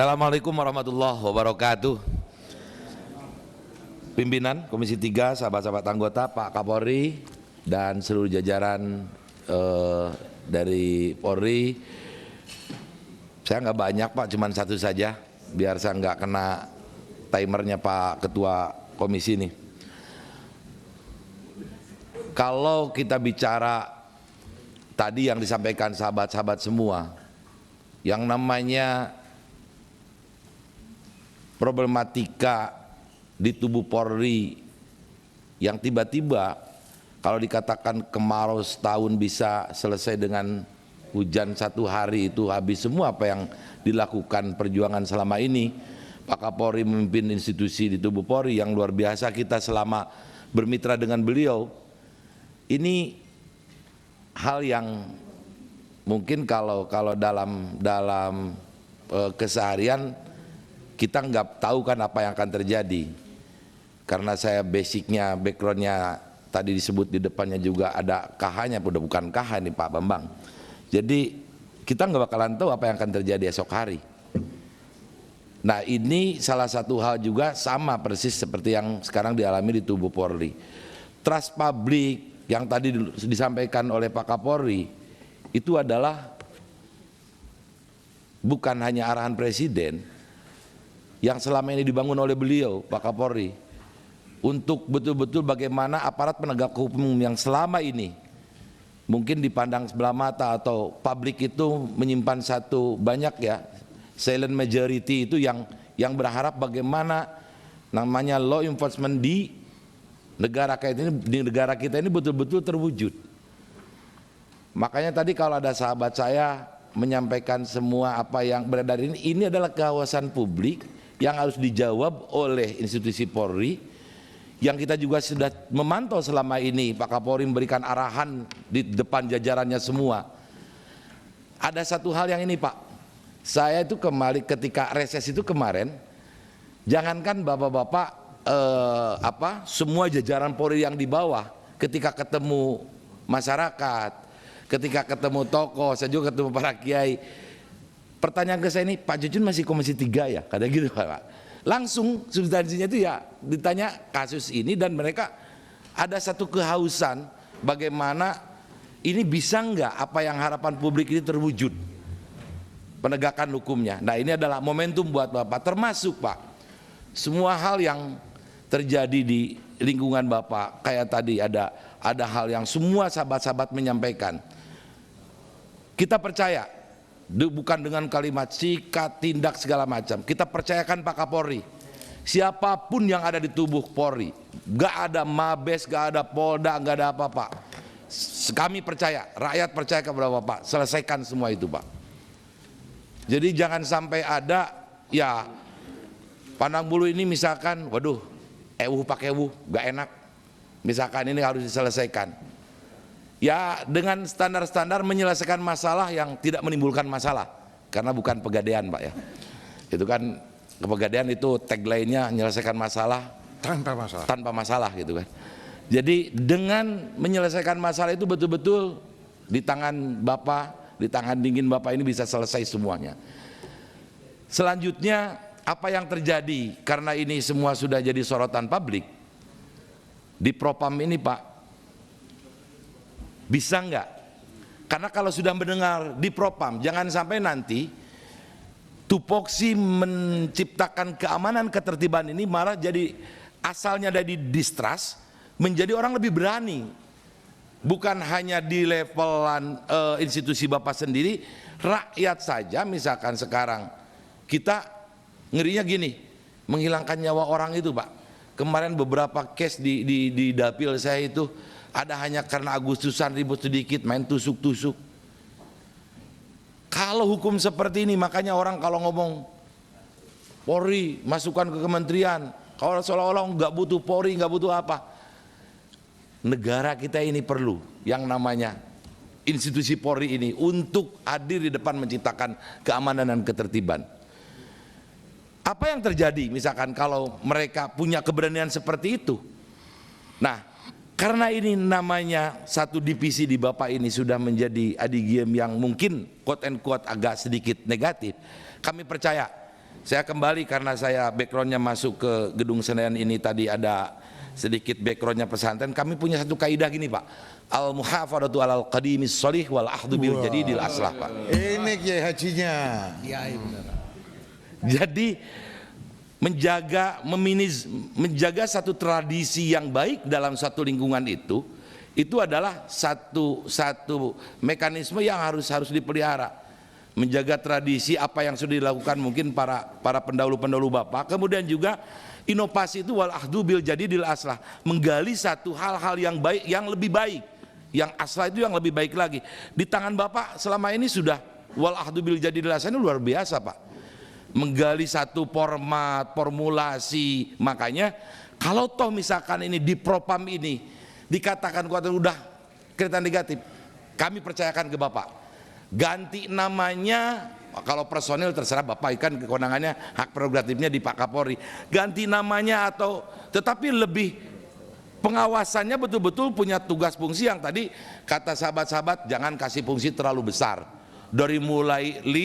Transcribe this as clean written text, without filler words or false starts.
Assalamualaikum warahmatullahi wabarakatuh. Pimpinan Komisi 3, sahabat-sahabat anggota, Pak Kapolri, dan seluruh jajaran dari Polri. Saya nggak banyak Pak, cuman satu saja, biar saya nggak kena timernya Pak Ketua Komisi ini. Kalau kita bicara tadi yang disampaikan sahabat-sahabat semua, yang namanya problematika di tubuh Polri yang tiba-tiba kalau dikatakan kemarau setahun bisa selesai dengan hujan satu hari, itu habis semua apa yang dilakukan perjuangan selama ini. Pak Kapolri memimpin institusi di tubuh Polri yang luar biasa, kita selama bermitra dengan beliau. Ini hal yang mungkin kalau dalam keseharian kita nggak tahu kan apa yang akan terjadi. Karena saya basicnya, backgroundnya tadi disebut di depannya juga ada KH-nya, udah bukan KH nih Pak Bambang. Jadi kita nggak bakalan tahu apa yang akan terjadi esok hari. Nah ini salah satu hal juga sama persis seperti yang sekarang dialami di tubuh Polri. Trust publik yang tadi disampaikan oleh Pak Kapolri itu adalah bukan hanya arahan Presiden yang selama ini dibangun oleh beliau, Pak Kapolri, untuk betul-betul bagaimana aparat penegak hukum yang selama ini mungkin dipandang sebelah mata atau publik itu menyimpan satu banyak ya silent majority itu yang berharap bagaimana namanya law enforcement di negara kita ini betul-betul terwujud. Makanya tadi kalau ada sahabat saya menyampaikan semua apa yang beredar ini adalah kehawasan publik yang harus dijawab oleh institusi Polri, yang kita juga sudah memantau selama ini. Pak Kapolri memberikan arahan di depan jajarannya semua. Ada satu hal yang ini Pak, saya itu kembali ketika reses itu kemarin, jangankan bapak-bapak semua jajaran Polri yang di bawah, ketika ketemu masyarakat, ketika ketemu tokoh, saya juga ketemu para kiai, pertanyaan ke saya ini, Pak Jujun masih Komisi 3 ya? Kata gitu Pak. Langsung substansinya itu ya ditanya kasus ini, dan mereka ada satu kehausan bagaimana ini bisa enggak apa yang harapan publik ini terwujud, penegakan hukumnya. Nah ini adalah momentum buat Bapak, termasuk Pak semua hal yang terjadi di lingkungan Bapak, kayak tadi ada hal yang semua sahabat-sahabat menyampaikan. Kita percaya bukan dengan kalimat sikat, tindak segala macam. Kita percayakan Pak Kapolri, siapapun yang ada di tubuh Polri, gak ada Mabes, gak ada Polda, gak ada apa-apa. Kami percaya, rakyat percaya kepada Bapak, selesaikan semua itu Pak. Jadi jangan sampai ada ya Pandang Bulu ini misalkan, waduh, pakai gak enak. Misalkan ini harus diselesaikan. Ya dengan standar-standar menyelesaikan masalah yang tidak menimbulkan masalah, karena bukan pegadaian Pak ya. Itu kan kepegadaian itu tagline-nya menyelesaikan masalah tanpa masalah gitu kan. Jadi dengan menyelesaikan masalah itu betul-betul di tangan Bapak, di tangan dingin Bapak ini bisa selesai semuanya. Selanjutnya apa yang terjadi, karena ini semua sudah jadi sorotan publik di Propam ini Pak, bisa enggak? Karena kalau sudah mendengar di Propam, jangan sampai nanti tupoksi menciptakan keamanan ketertiban ini malah jadi asalnya dari distrust menjadi orang lebih berani. Bukan hanya di levelan institusi Bapak sendiri, rakyat saja. Misalkan sekarang kita ngerinya gini, menghilangkan nyawa orang itu Pak. Kemarin beberapa case di dapil saya itu ada hanya karena Agustusan ribut sedikit, main tusuk-tusuk. Kalau hukum seperti ini, makanya orang kalau ngomong Polri masukkan ke kementerian, kalau seolah-olah nggak butuh Polri, nggak butuh apa. Negara kita ini perlu yang namanya institusi Polri ini untuk hadir di depan menciptakan keamanan dan ketertiban. Apa yang terjadi misalkan kalau mereka punya keberanian seperti itu? Nah, karena ini namanya satu divisi di Bapak ini sudah menjadi adigiem yang mungkin quote and quote agak sedikit negatif, kami percaya saya kembali karena saya backgroundnya masuk ke Gedung Senayan ini tadi ada sedikit backgroundnya pesantren. Kami punya satu kaidah gini Pak, al-muhafadatu alal qadimis sholih wal ahdu bil jadidil aslah Pak. Ini Kiai Hajinya. Jadi menjaga satu tradisi yang baik dalam satu lingkungan itu adalah satu mekanisme yang harus dipelihara. Menjaga tradisi apa yang sudah dilakukan mungkin para pendahulu Bapak. Kemudian juga inovasi itu wal ahdu bil jadidil aslah, menggali satu hal-hal yang baik, yang lebih baik, yang aslah itu yang lebih baik lagi. Di tangan Bapak selama ini sudah wal ahdu bil jadidil aslah ini luar biasa Pak, menggali satu format, formulasi. Makanya kalau toh misalkan ini di Propam ini dikatakan kuat udah kereta negatif, kami percayakan ke Bapak, ganti namanya. Kalau personil terserah Bapak, kan kewenangannya, hak prerogatifnya di Pak Kapolri, ganti namanya atau tetapi lebih pengawasannya betul-betul punya tugas fungsi yang tadi kata sahabat-sahabat, jangan kasih fungsi terlalu besar dari mulai